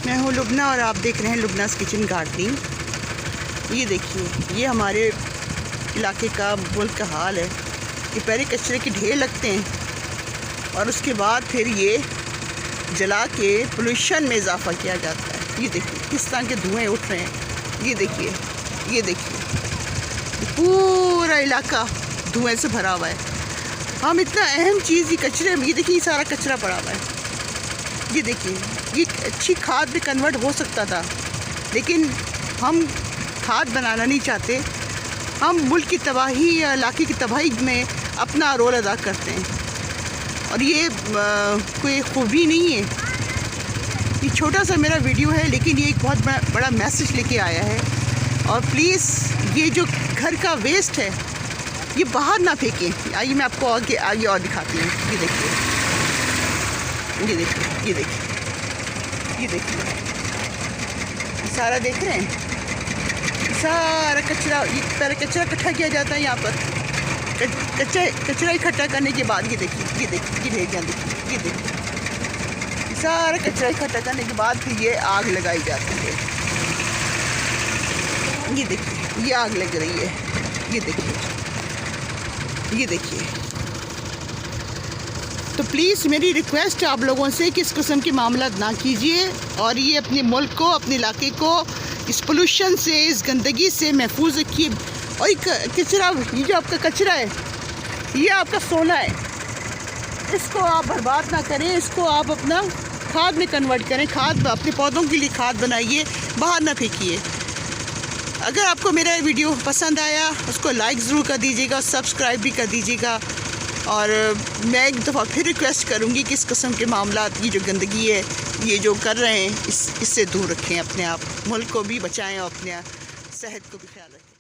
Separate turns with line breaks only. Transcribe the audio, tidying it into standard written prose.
मैं हूँ लुबना और आप देख रहे हैं लुबनास किचन गार्डनिंग। ये देखिए, ये हमारे इलाके का मुल्क का हाल है कि पहले कचरे के ढेर लगते हैं और उसके बाद फिर ये जला के पोल्यूशन में इजाफा किया जाता है। ये देखिए किस तरह के धुएँ उठ रहे हैं। ये देखिए, ये देखिए पूरा इलाका धुएँ से भरा हुआ है। हम इतना अहम चीज़ ये कचरे में, ये देखिए सारा कचरा पड़ा हुआ है। ये देखिए, ये अच्छी खाद में कन्वर्ट हो सकता था, लेकिन हम खाद बनाना नहीं चाहते। हम मुल्क की तबाही या इलाके की तबाही में अपना रोल अदा करते हैं और ये कोई खूबी नहीं है। ये छोटा सा मेरा वीडियो है, लेकिन ये एक बहुत बड़ा मैसेज लेके आया है। और प्लीज़ ये जो घर का वेस्ट है ये बाहर ना फेंकें। आइए मैं आपको आगे और दिखाती हूँ। ये देखिए, ये देखिए, ये देखिए, ये देखिए, सारा देख रहे हैं, सारा कचरा। ये पहले कचरा इकट्ठा किया जाता है यहाँ पर। कचरा इकट्ठा करने के बाद ये देखिए, ये देखिए, ये ढेर देखिए, ये देखिए, सारा कचरा इकट्ठा करने के बाद फिर ये आग लगाई जाती है। ये देखिए, ये आग लग रही है। ये देखिए, ये देखिए। तो प्लीज़ मेरी रिक्वेस्ट है आप लोगों से कि इस किस्म के मामला ना कीजिए और ये अपने मुल्क को, अपने इलाके को इस पोल्यूशन से, इस गंदगी से महफूज रखिए। और कचरा, ये जो आपका कचरा है ये आपका सोना है, इसको आप बर्बाद ना करें। इसको आप अपना खाद में कन्वर्ट करें। खाद, अपने पौधों के लिए खाद बनाइए, बाहर ना फेंकिए। अगर आपको मेरा वीडियो पसंद आया उसको लाइक ज़रूर कर दीजिएगा, सब्सक्राइब भी कर दीजिएगा। और मैं एक दफ़ा फिर रिक्वेस्ट करूँगी कि इस किस्म के मामलात, ये जो गंदगी है, ये जो कर रहे हैं, इससे दूर रखें अपने आप। मुल्क को भी बचाएं और अपने सेहत को भी ख्याल रखें।